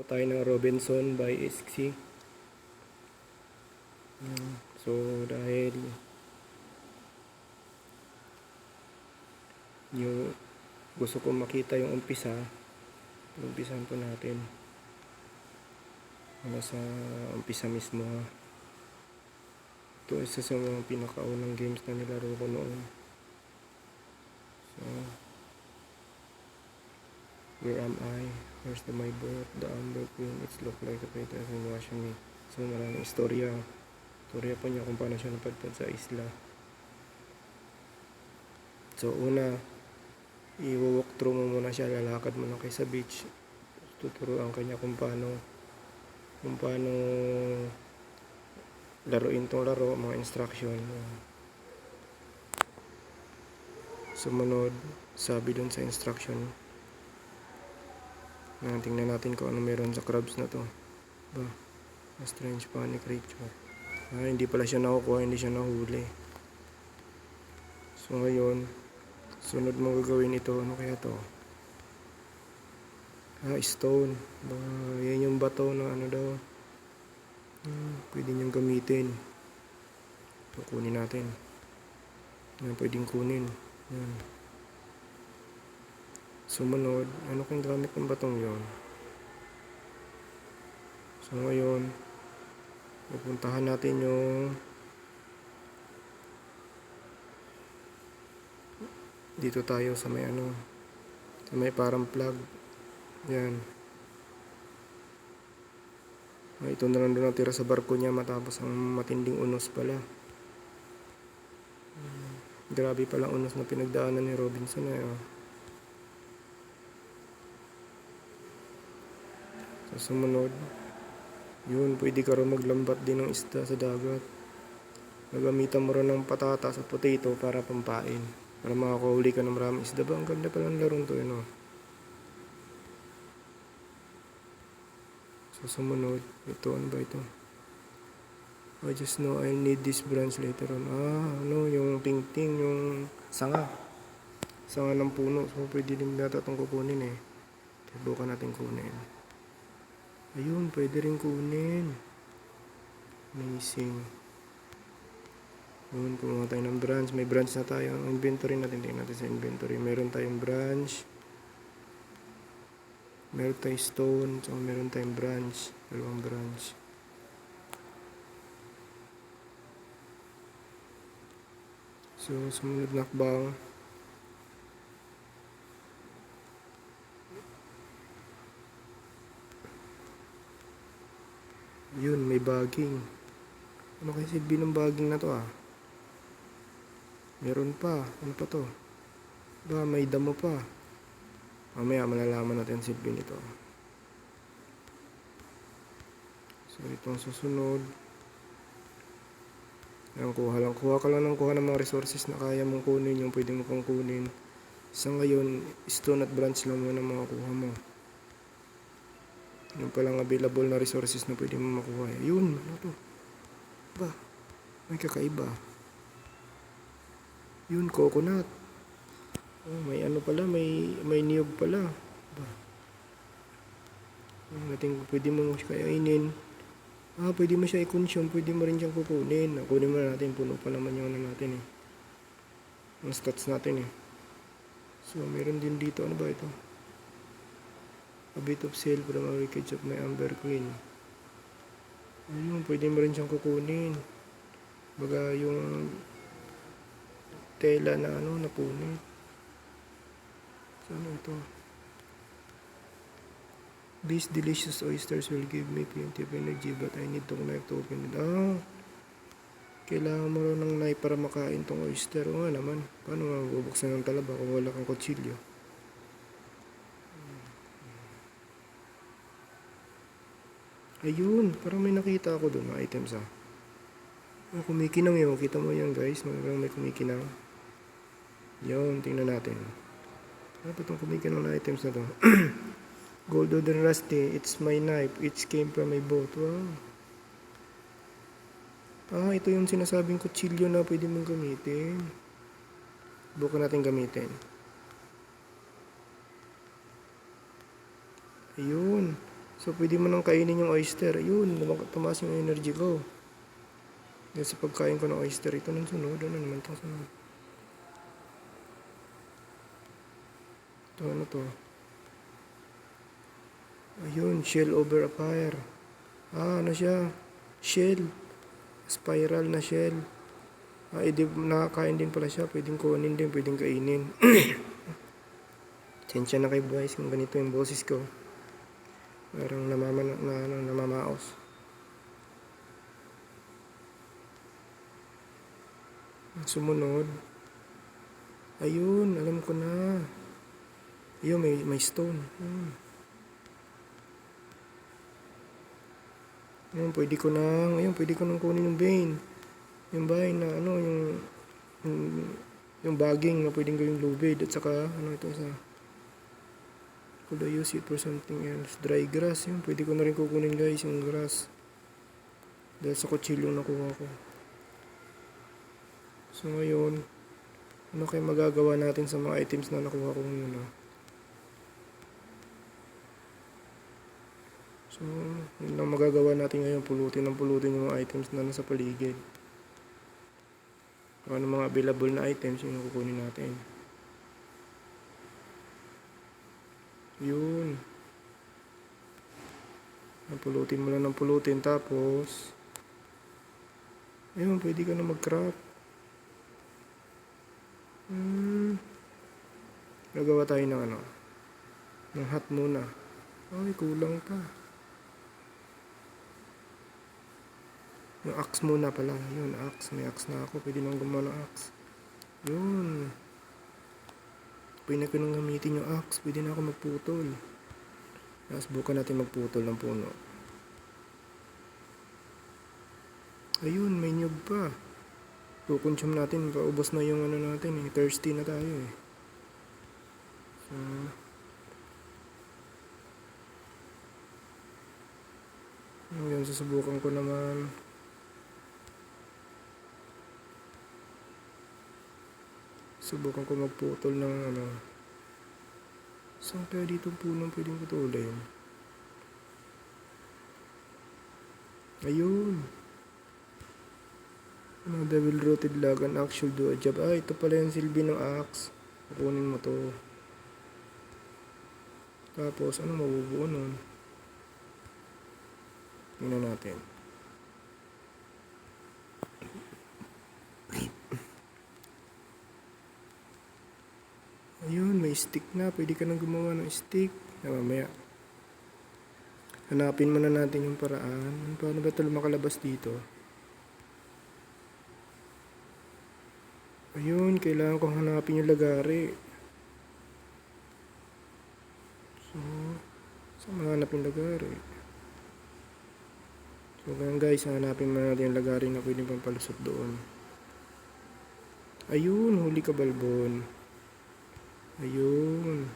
tayo ng Robinson by SC. So dahil yung gusto ko makita yung umpisahan po natin mula sa umpisa mismo. Ito isa sa mga pinakaunang games na nilaro ko noon. So where am I? Where's my boat? The Amber Queen. It's look like a fighter is watching me. So maraming istorya pa niya kung paano siya napadpad sa isla. So una, i-walk through mo muna siya, lalakad mo lang kayo sa beach. Tuturuan kanya kung paano laruin tong laro, mga instruction. Sumunod, sabi dun sa instruction. Tingnan natin kung ano meron sa crabs na to. A strange funny creature. Hindi pala siya nakukuha, hindi siya nahuli. So ngayon, sunod mo gagawin ito. Ano kaya to? Stone. Yan yung bato na ano daw. Pwede niyang gamitin. So, kunin natin. Yan, pwedeng kunin. Yan. Sumunod, ano kung gamit ng batong yon? So ngayon, pupuntahan natin yung dito tayo sa may sa may parang plug. Yan. Ito na lang doon natira sa barko niya matapos ang matinding unos pala. Grabe pala unos na pinagdaanan ni Robinson na yun. So sumunod, yun, pwede ka rin maglambat din ng isda sa dagat. Nagamitan mo rin ng patatas at potato para pampain. Para makakahuli ka ng maraming isda. Ang ganda pala ng larong to, yun. So sumunod, ito, ano ba ito? I just know I need this branch later on. Yung ting-ting, yung sanga ng puno. So pwede din natin itong kukunin eh. Subukan natin kunin. Ayun, pwede rin kunin. Amazing. Yun, kumuha tayo ng branch. May branch na tayo. Ang inventory natin, tingnan natin sa inventory. Meron tayong branch. Meron tayong stone. So meron tayong branch. Dalawang branch. So, sumunod na hakbang. Yun, may bagging. Ano kasi silbi ng bagging na to Meron pa. Ano pa to? May damo pa. Mamaya malalaman natin silbi nito. So, itong susunod. Ayan, kuha ka lang ng mga resources na kaya mong kunin, yung pwede mo pang kunin. Sa ngayon, stone at branch lang muna makakuha mo. Yung palang available na resources na pwede mo makuha. Yun, ano to? May kakaiba. Yun, coconut. May ano pala, may niyog pala. Pwede mo kainin. Pwede mo siya i-consume, pwede mo rin siyang kukunin. Kunin mo na natin, puno pa naman yung natin ang stats natin So, meron din dito, ano ba ito? A bit of sail from a wreckage of my Amber Queen. Ayun, pwede mo rin siyang kukunin. Baga yung tela na napunit. So, ano ito? These delicious oysters will give me plenty of energy, but I need to knife to open it. Kailangan mo rin ng knife para makain tong oyster. O nga naman, paano mabubuksan ng talaba kung wala kang kutsilyo? Ayun, parang may nakita ako doon, mga items kumikinang yun, kita mo yan guys, may kumikinang. Yun, tingnan natin. Ano ba itong kumikinang na items na to? Golden and rusty, it's my knife, it came from my boat. Wow. Ito yung sinasabing kutsilyo na pwede mong gamitin. Bukan natin gamitin. Ayun. So, pwede mo nang kainin yung oyster. Ayun, tumaas yung energy ko. Dahil sa pagkain ko ng oyster, ito nang sunod. Ano naman itong sunod? Ito, ano to? Ayun, shell over a fire. Ano siya? Shell. Spiral na shell. Nakakain din pala siya. Pwedeng kunin din, pwedeng kainin. Sensya na kay boys kung ganito yung boses ko. Parang namamaos. Sumunod. Ayun, alam ko na. Ayun, may stone. Ayun, pwede ko nang kunin yung vein. Yung vein na yung bagging na pwedeng gawing lubid. At saka, ito sa could I use it for something else? Dry grass, yun. Pwede ko na rin kukunin guys, yung grass. Dahil sa kutsilyo nakuha ko. So ngayon, ano kayo magagawa natin sa mga items na nakuha ko ngayon? So, yun lang magagawa natin ngayon. Pulutin yung mga items na nasa paligid. Kung ano mga available na items, yun yung kukunin natin. Yun. Pulutin mo lang ng pulutin. Tapos, ayun, pwede ka na mag-craft. Gagawa tayo ng ng hat muna. Ay, kulang pa. Yung axe muna pala. Yun, axe. May axe na ako. Pwede nang gumawa ng axe. Yun. Pwede na ko nang gamitin yung axe. Pwede na ako magputol. Tapos bukan natin magputol ng puno. Ayun, may nyug pa. Kukonsume natin. Paubos na yung natin eh. Thirsty na tayo eh. So, yun, susubukan ko naman. Subukan ko magputol ng saan kaya dito punong pwedeng putulin? Ayun. Devil rooted log, an axe should do a job. Ito pala yung silbi ng axe. Kukunin mo to. Tapos, mabubuo nun? Tingnan natin. Ayun, may stick na. Pwede ka nang gumawa ng stick. Mamaya. Hanapin muna natin yung paraan. Paano ba ito makalabas dito? Ayun, kailangan kong hanapin yung lagari. So, saan mahanap yung lagari? So, ganyan guys, hanapin muna natin yung lagari na pwede pang palusot doon. Ayun, huli ka balbon. Ayun.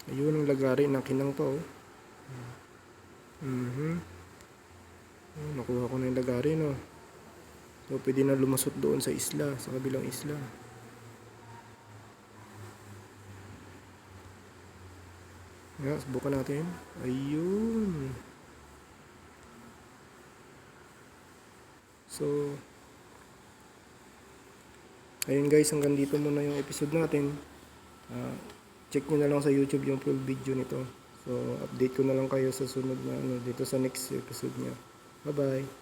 Ayun ang lagari na kinang pa oh. Nakuha ko na yung lagari no. So pwede na lumusot doon sa isla, sa kabilang isla. Subukan natin. Ayun. So ayun guys, hanggang dito muna yung episode natin. Check nyo na lang sa YouTube yung full video nito. So update ko na lang kayo sa sunod na dito sa next episode niya. Bye bye.